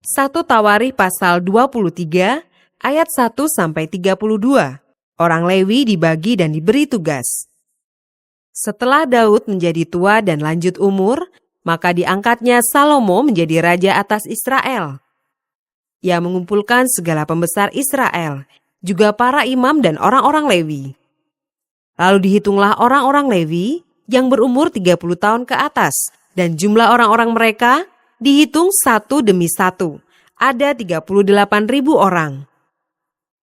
1 Tawarikh pasal 23 ayat 1-32. Orang Lewi dibagi dan diberi tugas. Setelah Daud menjadi tua dan lanjut umur, maka diangkatnya Salomo menjadi raja atas Israel. Ia mengumpulkan segala pembesar Israel, juga para imam dan orang-orang Lewi. Lalu dihitunglah orang-orang Lewi yang berumur 30 tahun ke atas, dan jumlah orang-orang mereka dihitung satu demi satu. Ada 38.000 orang.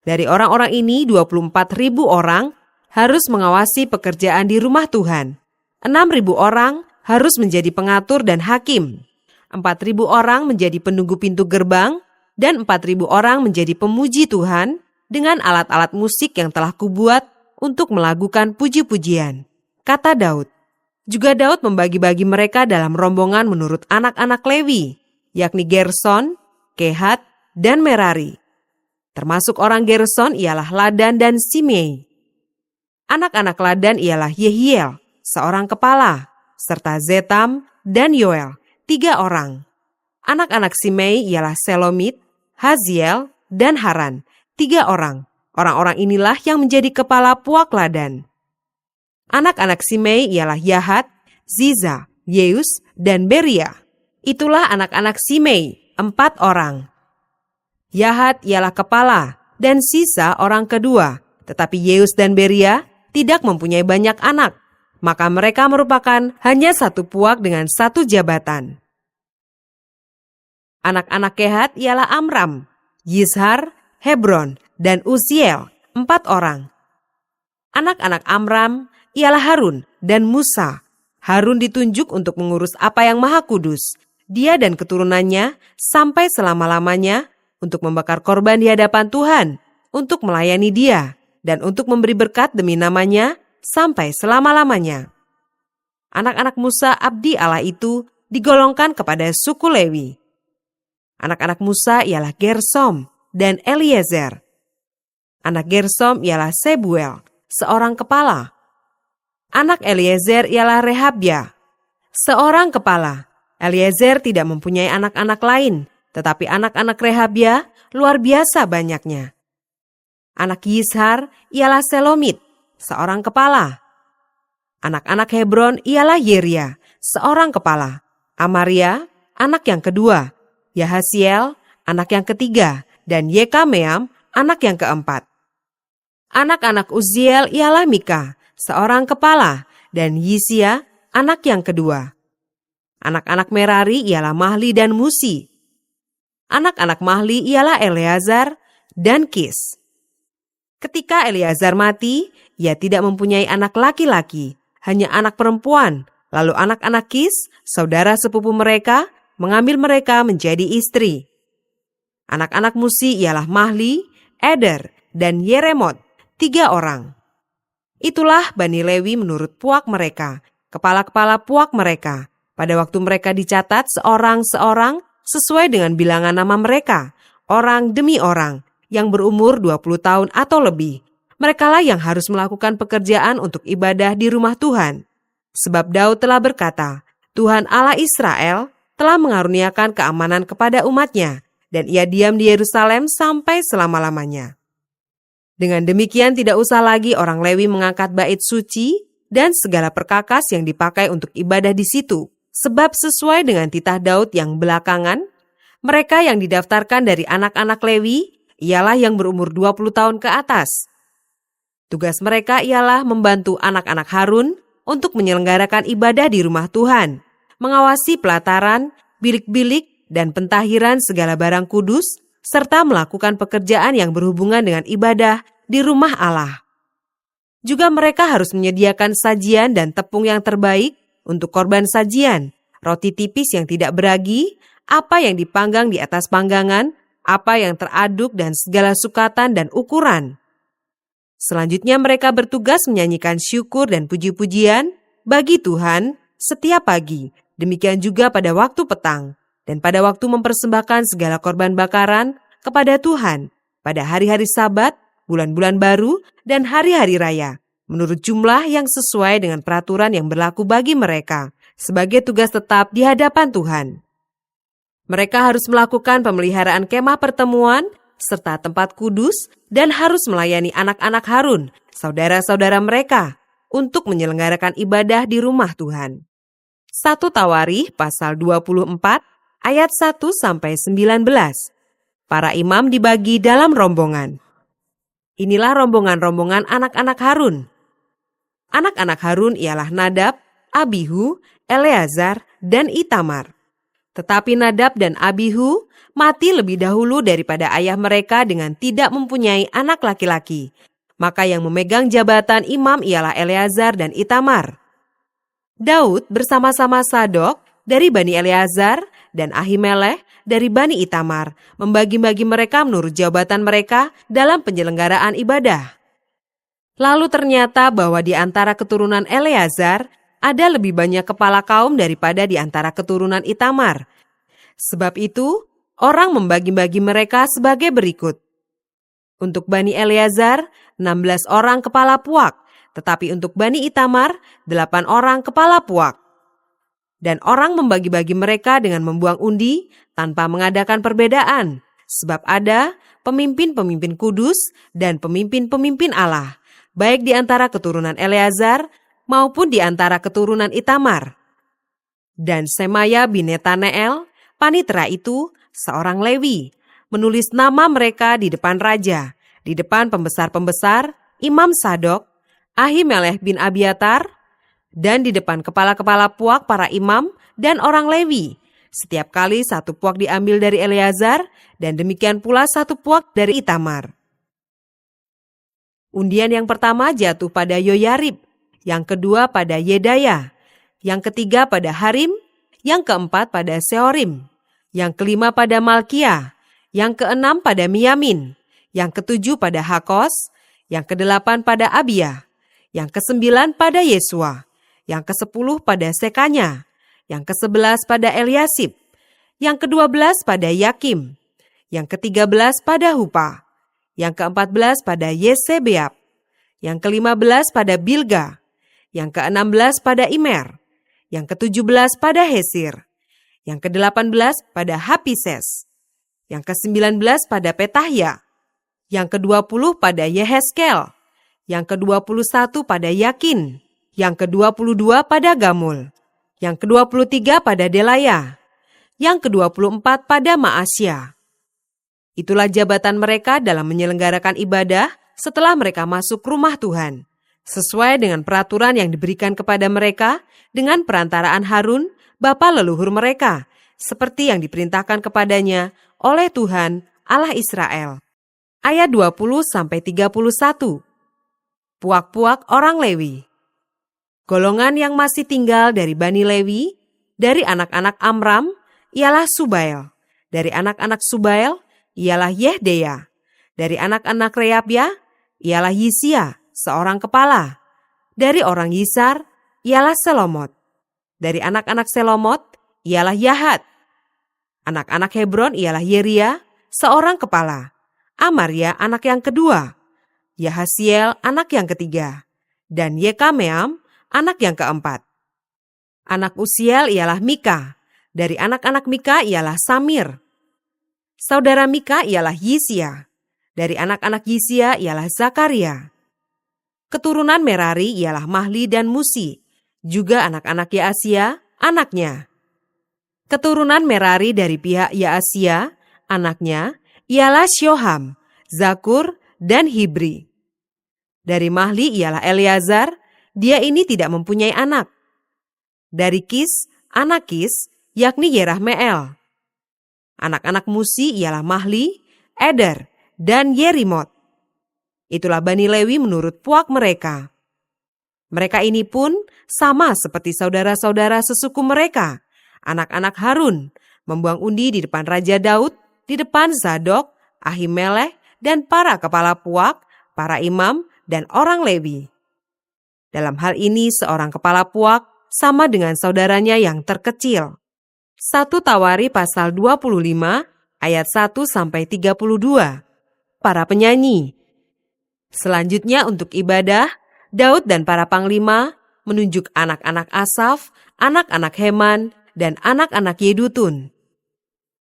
Dari orang-orang ini 24.000 orang harus mengawasi pekerjaan di rumah Tuhan. 6.000 orang harus menjadi pengatur dan hakim. 4.000 orang menjadi penunggu pintu gerbang, dan 4.000 orang menjadi pemuji Tuhan dengan alat-alat musik yang telah kubuat untuk melakukan puji-pujian. Kata Daud. Juga Daud membagi-bagi mereka dalam rombongan menurut anak-anak Lewi, yakni Gerson, Kehat, dan Merari. Termasuk orang Gerson ialah Ladan dan Simei. Anak-anak Ladan ialah Yehiel, seorang kepala, serta Zetam dan Yoel, 3 orang. Anak-anak Simei ialah Selomit, Haziel, dan Haran, 3 orang. Orang-orang inilah yang menjadi kepala puak Ladan. Anak-anak Simei ialah Yahat, Ziza, Yeus, dan Beria. Itulah anak-anak Simei, 4 orang. Yahat ialah kepala dan sisa orang kedua, tetapi Yeus dan Beria tidak mempunyai banyak anak, maka mereka merupakan hanya satu puak dengan satu jabatan. Anak-anak Kehat ialah Amram, Yishar, Hebron, dan Uziel, 4 orang. Anak-anak Amram ialah Harun dan Musa. Harun ditunjuk untuk mengurus apa yang maha kudus, dia dan keturunannya sampai selama-lamanya untuk membakar korban di hadapan Tuhan, untuk melayani dia, dan untuk memberi berkat demi namanya sampai selama-lamanya. Anak-anak Musa abdi Allah itu digolongkan kepada suku Lewi. Anak-anak Musa ialah Gersom dan Eliezer. Anak Gersom ialah Sebuel, seorang kepala. Anak Eliezer ialah Rehabya, seorang kepala. Eliezer tidak mempunyai anak-anak lain, tetapi anak-anak Rehabya luar biasa banyaknya. Anak Yishar ialah Selomit, seorang kepala. Anak-anak Hebron ialah Yeria, seorang kepala. Amaria, anak yang kedua. Yahasiel, anak yang ketiga. Dan Yekameam, anak yang keempat. Anak-anak Uziel ialah Mika, seorang kepala. Dan Yisia, anak yang kedua. Anak-anak Merari ialah Mahli dan Musi. Anak-anak Mahli ialah Eleazar dan Kis. Ketika Eleazar mati, ia tidak mempunyai anak laki-laki, hanya anak perempuan. Lalu anak-anak Kis, saudara sepupu mereka, mengambil mereka menjadi istri. Anak-anak Musi ialah Mahli, Eder, dan Yeremot, 3 orang. Itulah Bani Lewi menurut puak mereka, kepala-kepala puak mereka. Pada waktu mereka dicatat seorang-seorang sesuai dengan bilangan nama mereka, orang demi orang, yang berumur 20 tahun atau lebih. Merekalah yang harus melakukan pekerjaan untuk ibadah di rumah Tuhan. Sebab Daud telah berkata, Tuhan Allah Israel telah mengaruniakan keamanan kepada umatnya, dan ia diam di Yerusalem sampai selama-lamanya. Dengan demikian tidak usah lagi orang Lewi mengangkat bait suci dan segala perkakas yang dipakai untuk ibadah di situ. Sebab sesuai dengan titah Daud yang belakangan, mereka yang didaftarkan dari anak-anak Lewi ialah yang berumur 20 tahun ke atas. Tugas mereka ialah membantu anak-anak Harun untuk menyelenggarakan ibadah di rumah Tuhan, mengawasi pelataran, bilik-bilik, dan pentahiran segala barang kudus, serta melakukan pekerjaan yang berhubungan dengan ibadah di rumah Allah. Juga mereka harus menyediakan sajian dan tepung yang terbaik untuk korban sajian, roti tipis yang tidak beragi, apa yang dipanggang di atas panggangan, apa yang teraduk dan segala sukatan dan ukuran. Selanjutnya mereka bertugas menyanyikan syukur dan puji-pujian bagi Tuhan setiap pagi, demikian juga pada waktu petang, dan pada waktu mempersembahkan segala korban bakaran kepada Tuhan, pada hari-hari Sabat, bulan-bulan baru, dan hari-hari raya, menurut jumlah yang sesuai dengan peraturan yang berlaku bagi mereka, sebagai tugas tetap di hadapan Tuhan. Mereka harus melakukan pemeliharaan kemah pertemuan serta tempat kudus dan harus melayani anak-anak Harun, saudara-saudara mereka, untuk menyelenggarakan ibadah di rumah Tuhan. 1 Tawarikh pasal 24 ayat 1-19. Para imam dibagi dalam rombongan. Inilah rombongan-rombongan anak-anak Harun. Anak-anak Harun ialah Nadab, Abihu, Eleazar, dan Itamar. Tetapi Nadab dan Abihu mati lebih dahulu daripada ayah mereka dengan tidak mempunyai anak laki-laki. Maka yang memegang jabatan imam ialah Eleazar dan Itamar. Daud bersama-sama Sadok dari Bani Eleazar dan Ahimelech dari Bani Itamar membagi-bagi mereka menurut jabatan mereka dalam penyelenggaraan ibadah. Lalu ternyata bahwa di antara keturunan Eleazar ada lebih banyak kepala kaum daripada di antara keturunan Itamar. Sebab itu, orang membagi-bagi mereka sebagai berikut. Untuk Bani Eleazar, 16 orang kepala puak, tetapi untuk Bani Itamar, 8 orang kepala puak. Dan orang membagi-bagi mereka dengan membuang undi tanpa mengadakan perbedaan, sebab ada pemimpin-pemimpin kudus dan pemimpin-pemimpin Allah, baik di antara keturunan Eleazar maupun di antara keturunan Itamar. Dan Semaya bin Netaneel, panitera itu, seorang Lewi, menulis nama mereka di depan raja, di depan pembesar-pembesar, Imam Sadok, Ahimelech bin Abiatar, dan di depan kepala-kepala puak para imam dan orang Lewi. Setiap kali 1 puak diambil dari Eleazar, dan demikian pula 1 puak dari Itamar. Undian yang pertama jatuh pada Yoyarib, yang kedua pada Yedaya, yang ketiga pada Harim, yang keempat pada Seorim, yang kelima pada Malkia, yang keenam pada Miyamin, yang ketujuh pada Hakos, yang kedelapan pada Abia, yang kesembilan pada Yesua, yang ke-10 pada Sekanya, yang ke-11 pada Eliasib, yang ke-12 pada Yakim, yang ke-13 pada Hupa, yang ke-14 pada Yesebeab, yang ke-15 pada Bilga, yang ke-16 pada Imer, yang ke-17 pada Hesir, yang ke-18 pada Hapises, yang ke-19 pada Petahya, yang ke-20 pada Yeheskel, yang ke-21 pada Yakin, yang ke-22 pada Gamul, yang ke-23 pada Delaya, yang ke-24 pada Maasya. Itulah jabatan mereka dalam menyelenggarakan ibadah setelah mereka masuk rumah Tuhan, sesuai dengan peraturan yang diberikan kepada mereka dengan perantaraan Harun, bapa leluhur mereka, seperti yang diperintahkan kepadanya oleh Tuhan Allah Israel. Ayat 20-31. Puak-puak orang Lewi. Golongan yang masih tinggal dari Bani Lewi, dari anak-anak Amram, ialah Subael. Dari anak-anak Subael, ialah Yehdeya. Dari anak-anak Reabya, ialah Yisia, seorang kepala. Dari orang Yisar, ialah Selomot. Dari anak-anak Selomot, ialah Yahat. Anak-anak Hebron ialah Yeria, seorang kepala. Amaria anak yang kedua. Yahasiel anak yang ketiga. Dan Yekameam anak yang keempat. Anak Usiel ialah Mika. Dari anak-anak Mika ialah Samir. Saudara Mika ialah Yisia. Dari anak-anak Yisia ialah Zakaria. Keturunan Merari ialah Mahli dan Musi, juga anak-anak Yaasia, anaknya. Keturunan Merari dari pihak Yaasia, anaknya, ialah Syoham, Zakur, dan Hibri. Dari Mahli ialah Eleazar, dia ini tidak mempunyai anak. Dari Kis, anak Kis, yakni Yerahmeel. Anak-anak Musi ialah Mahli, Eder, dan Yerimot. Itulah Bani Lewi menurut puak mereka. Mereka ini pun sama seperti saudara-saudara sesuku mereka, anak-anak Harun, membuang undi di depan Raja Daud, di depan Zadok, Ahimelech, dan para kepala puak, para imam, dan orang Lewi. Dalam hal ini seorang kepala puak sama dengan saudaranya yang terkecil. 1 Tawarikh pasal 25 ayat 1-32. Para penyanyi. Selanjutnya untuk ibadah, Daud dan para panglima menunjuk anak-anak Asaf, anak-anak Heman, dan anak-anak Yedutun.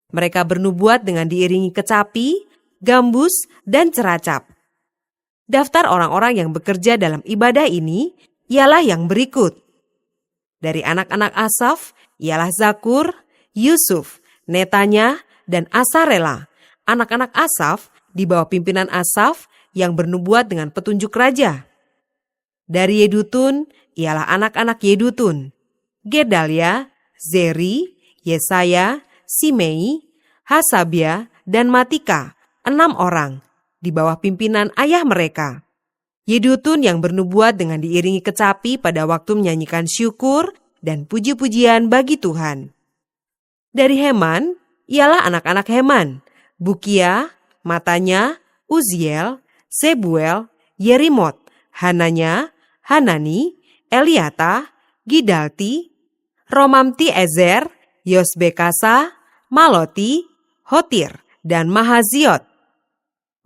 Mereka bernubuat dengan diiringi kecapi, gambus, dan ceracap. Daftar orang-orang yang bekerja dalam ibadah ini ialah yang berikut. Dari anak-anak Asaf ialah Zakur, Yusuf, Netanya, dan Asarela. Anak-anak Asaf di bawah pimpinan Asaf yang bernubuat dengan petunjuk raja. Dari Yedutun ialah anak-anak Yedutun, Gedalia, Zeri, Yesaya, Simei, Hasabia, dan Matika, 6 orang, di bawah pimpinan ayah mereka. Yedutun yang bernubuat dengan diiringi kecapi pada waktu menyanyikan syukur dan puji-pujian bagi Tuhan. Dari Heman ialah anak-anak Heman, Bukia, Matanya, Uziel, Sebuel, Yerimot, Hananya, Hanani, Eliata, Gidalti, Romamti Ezer, Yosbekasa, Maloti, Hotir, dan Mahaziot.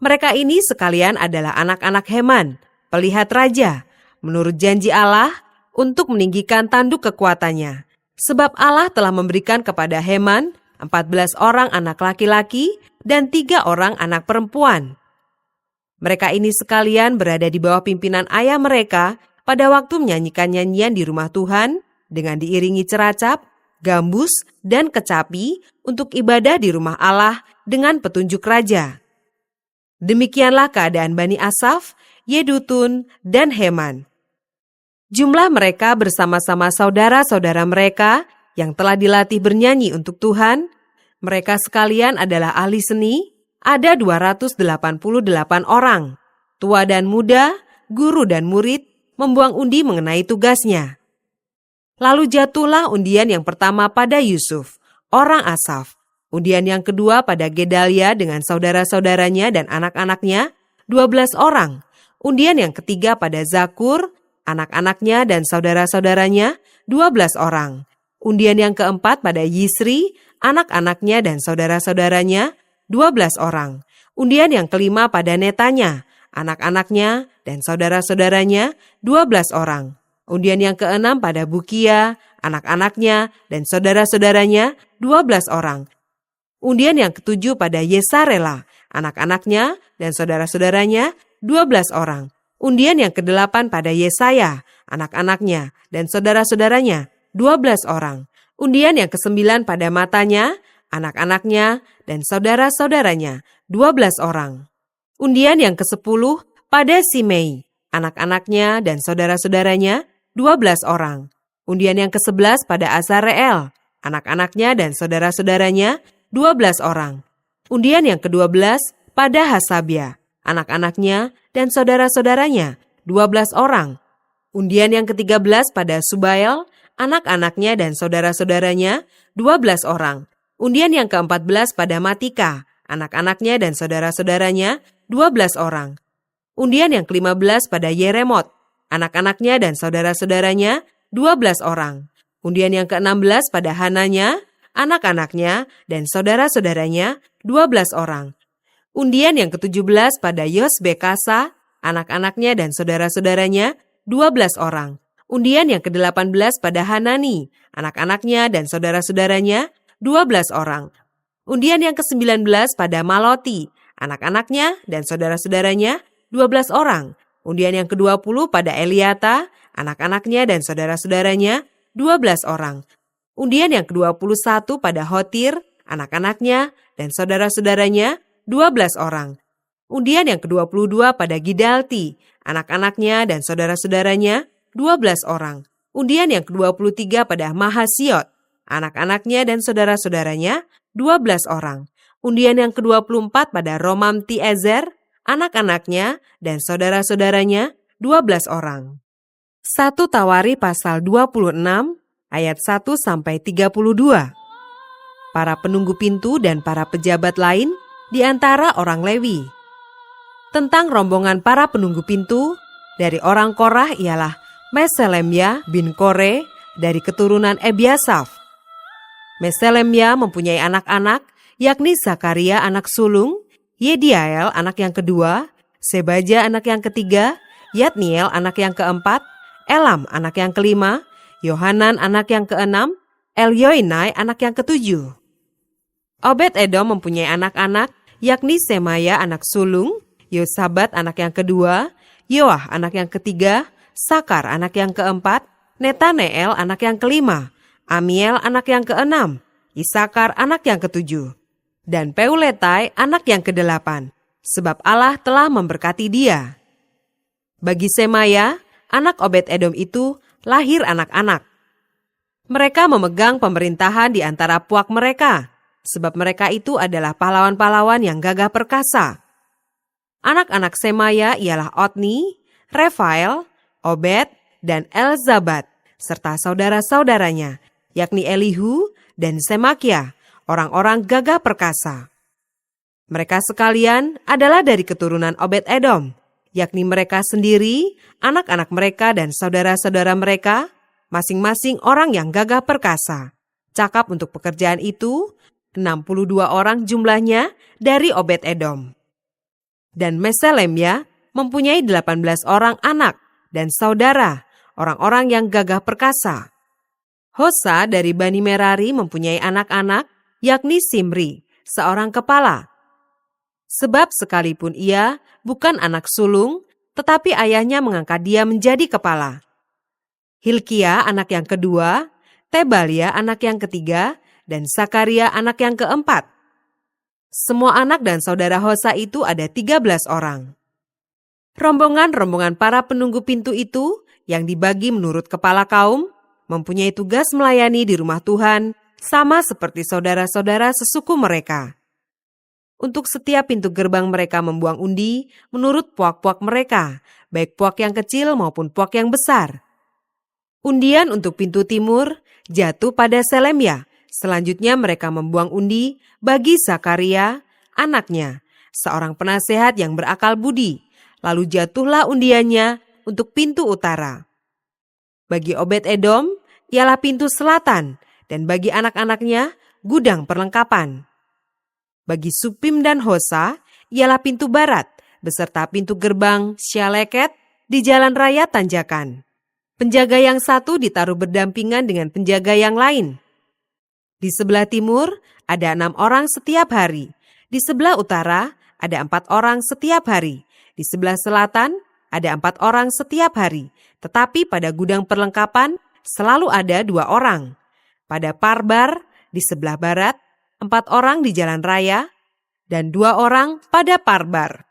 Mereka ini sekalian adalah anak-anak Heman, pelihat raja, menurut janji Allah untuk meninggikan tanduk kekuatannya. Sebab Allah telah memberikan kepada Heman 14 orang anak laki-laki dan 3 orang anak perempuan. Mereka ini sekalian berada di bawah pimpinan ayah mereka pada waktu menyanyikan nyanyian di rumah Tuhan dengan diiringi ceracap, gambus, dan kecapi untuk ibadah di rumah Allah dengan petunjuk raja. Demikianlah keadaan Bani Asaf, Yedutun, dan Heman. Jumlah mereka bersama-sama saudara-saudara mereka yang telah dilatih bernyanyi untuk Tuhan, mereka sekalian adalah ahli seni, ada 288 orang. Tua dan muda, guru dan murid, membuang undi mengenai tugasnya. Lalu jatuhlah undian yang pertama pada Yusuf, orang Asaf. Undian yang kedua pada Gedalia dengan saudara-saudaranya dan anak-anaknya, 12 orang. Undian yang ketiga pada Zakur, anak-anaknya dan saudara-saudaranya, 12 orang. Undian yang keempat pada Yisri, anak-anaknya dan saudara-saudaranya, 12 orang. Undian yang kelima pada Netanya, anak-anaknya dan saudara-saudaranya, 12 orang. Undian yang keenam pada Bukia, anak-anaknya dan saudara-saudaranya, 12 orang. Undian yang ketujuh pada Yesarela, anak-anaknya dan saudara-saudaranya, 12 orang. Undian yang kedelapan pada Yesaya, anak-anaknya dan saudara-saudaranya, 12 orang. Undian yang kesembilan pada Matanya, anak-anaknya dan saudara-saudaranya, 12 orang. Undian yang ke-10 pada Simei, anak-anaknya dan saudara-saudaranya, 12 orang. Undian yang ke-11 pada Azareel, anak-anaknya dan saudara-saudaranya, 12 orang. Undian yang ke-12 pada Hasabia, anak-anaknya dan saudara-saudaranya, 12 orang. Undian yang ke-13 pada Subael, anak-anaknya dan saudara-saudaranya, 12 orang. Undian yang ke-14 pada Matika, anak-anaknya dan saudara-saudaranya, 12 orang. Undian yang ke-15 pada Yeremot, anak-anaknya dan saudara-saudaranya, 12 orang. Undian yang ke-16 pada Hananya, anak-anaknya dan saudara-saudaranya, 12 orang. Undian yang ke-17 pada Yosbekasa, anak-anaknya dan saudara-saudaranya, 12 orang. Undian yang ke-18 pada Hanani, anak-anaknya dan saudara-saudaranya, 12 orang. Undian yang ke-19 pada Maloti, anak-anaknya dan saudara-saudaranya, 12 orang. Undian yang ke-20 pada Eliata, anak-anaknya dan saudara-saudaranya, 12 orang. Undian yang ke-21 pada Hotir, anak-anaknya dan saudara-saudaranya, 12 orang. Undian yang ke-22 pada Gidalti, anak-anaknya dan saudara-saudaranya, 12 orang. Undian yang ke-23 pada Mahasiot, anak-anaknya dan saudara-saudaranya, 12 orang. Undian yang ke-24 pada Romamti Ezer, anak-anaknya dan saudara-saudaranya, 12 orang. 1 Tawari pasal 26 ayat 1-32. Para penunggu pintu dan para pejabat lain di antara orang Lewi. Tentang rombongan para penunggu pintu, dari orang Korah ialah Meselemia bin Kore dari keturunan Ebiasaf. Meselemia mempunyai anak-anak, yakni Zakaria anak sulung, Yediael anak yang kedua, Sebaja anak yang ketiga, Yatniel anak yang keempat, Elam anak yang kelima, Yohanan anak yang keenam, Elyoenai anak yang ketujuh. Obed-Edom mempunyai anak-anak, yakni Semaya anak sulung, Yosabat anak yang kedua, Yoah anak yang ketiga, Sakar anak yang keempat, Netaneel anak yang kelima, Amiel anak yang keenam, Isakar anak yang ketujuh, dan Peuletai anak yang kedelapan, sebab Allah telah memberkati dia. Bagi Semaya, anak Obed-Edom itu lahir anak-anak. Mereka memegang pemerintahan di antara puak mereka, sebab mereka itu adalah pahlawan-pahlawan yang gagah perkasa. Anak-anak Semaya ialah Otni, Refael, Obed, dan Elzabat, serta saudara-saudaranya, yakni Elihu dan Semakia, orang-orang gagah perkasa. Mereka sekalian adalah dari keturunan Obed-Edom, yakni mereka sendiri, anak-anak mereka dan saudara-saudara mereka, masing-masing orang yang gagah perkasa. Cakap untuk pekerjaan itu, 62 orang jumlahnya dari Obed-Edom. Dan Meselemya mempunyai 18 orang anak dan saudara, orang-orang yang gagah perkasa. Hosa dari Bani Merari mempunyai anak-anak, yakni Simri, seorang kepala. Sebab sekalipun ia bukan anak sulung, tetapi ayahnya mengangkat dia menjadi kepala. Hilkia anak yang kedua, Tebalia anak yang ketiga, dan Sakaria anak yang keempat. Semua anak dan saudara Hosa itu ada 13 orang. Rombongan-rombongan para penunggu pintu itu yang dibagi menurut kepala kaum, mempunyai tugas melayani di rumah Tuhan, sama seperti saudara-saudara sesuku mereka. Untuk setiap pintu gerbang mereka membuang undi menurut puak-puak mereka, baik puak yang kecil maupun puak yang besar. Undian untuk pintu timur jatuh pada Selemya. Selanjutnya mereka membuang undi bagi Zakaria, anaknya, seorang penasehat yang berakal budi. Lalu jatuhlah undiannya untuk pintu utara. Bagi Obed-Edom ialah pintu selatan, dan bagi anak-anaknya gudang perlengkapan. Bagi Supim dan Hosa ialah pintu barat, beserta pintu gerbang Syaleket di jalan raya tanjakan. Penjaga yang satu ditaruh berdampingan dengan penjaga yang lain. Di sebelah timur ada 6 orang setiap hari. Di sebelah utara ada 4 orang setiap hari. Di sebelah selatan ada 4 orang setiap hari. Tetapi pada gudang perlengkapan selalu ada 2 orang. Pada Parbar di sebelah barat, 4 orang di jalan raya, dan 2 orang pada Parbar.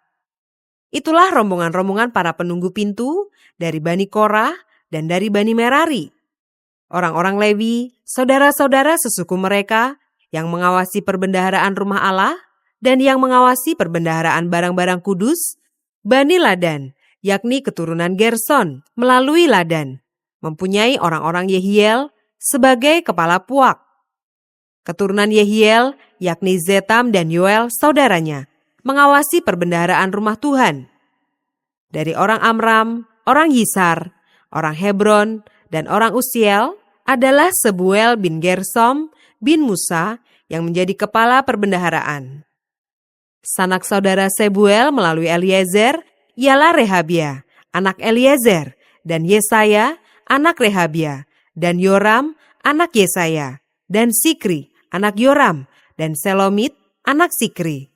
Itulah rombongan-rombongan para penunggu pintu dari Bani Korah dan dari Bani Merari. Orang-orang Lewi, saudara-saudara sesuku mereka yang mengawasi perbendaharaan rumah Allah dan yang mengawasi perbendaharaan barang-barang kudus, Bani Ladan, yakni keturunan Gerson melalui Ladan, mempunyai orang-orang Yehiel sebagai kepala puak. Keturunan Yehiel, yakni Zetam dan Yoel saudaranya, mengawasi perbendaharaan rumah Tuhan. Dari orang Amram, orang Yishar, orang Hebron, dan orang Usiel adalah Sebuel bin Gersom bin Musa yang menjadi kepala perbendaharaan. Sanak saudara Sebuel melalui Eliezer ialah Rehabia, anak Eliezer, dan Yesaya, anak Rehabia, dan Yoram, anak Yesaya, dan Sikri, anak Yoram, dan Selomit, anak Sikri.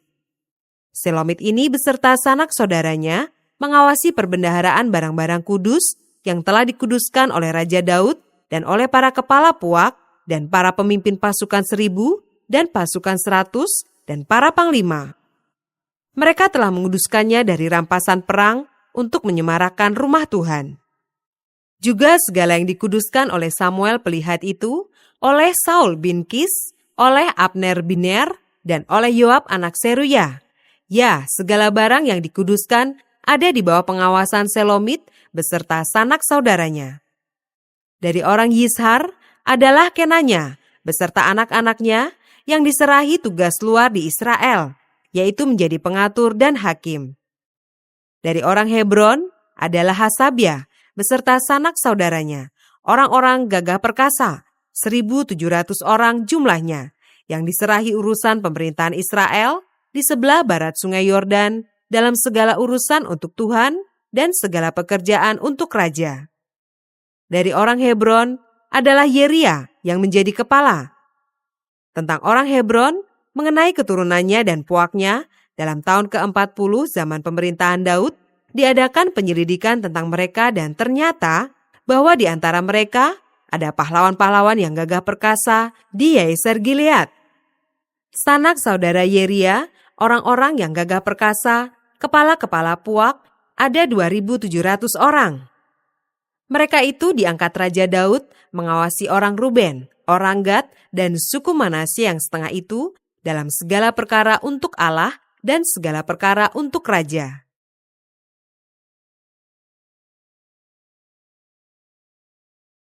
Selomit ini beserta sanak saudaranya mengawasi perbendaharaan barang-barang kudus yang telah dikuduskan oleh Raja Daud dan oleh para kepala puak dan para pemimpin pasukan 1000 dan pasukan 100 dan para panglima. Mereka telah menguduskannya dari rampasan perang untuk menyemarakan rumah Tuhan. Juga segala yang dikuduskan oleh Samuel pelihat itu, oleh Saul bin Kis, oleh Abner bin Ner, dan oleh Yoab anak Seruya. Ya, segala barang yang dikuduskan ada di bawah pengawasan Selomit beserta sanak saudaranya. Dari orang Yishar adalah Kenanya beserta anak-anaknya yang diserahi tugas luar di Israel, yaitu menjadi pengatur dan hakim. Dari orang Hebron adalah Hasabia beserta sanak saudaranya, orang-orang gagah perkasa, 1.700 orang jumlahnya, yang diserahi urusan pemerintahan Israel di sebelah barat sungai Yordan dalam segala urusan untuk Tuhan dan segala pekerjaan untuk raja. Dari orang Hebron adalah Yeria yang menjadi kepala. Tentang orang Hebron Mengenai keturunannya dan puaknya, dalam tahun ke-40 zaman pemerintahan Daud, diadakan penyelidikan tentang mereka dan ternyata bahwa di antara mereka ada pahlawan-pahlawan yang gagah perkasa di Yaser Gilead. Sanak saudara Yeria, orang-orang yang gagah perkasa, kepala-kepala puak, ada 2.700 orang. Mereka itu diangkat Raja Daud mengawasi orang Ruben, orang Gad, dan suku Manasye yang setengah itu dalam segala perkara untuk Allah dan segala perkara untuk raja.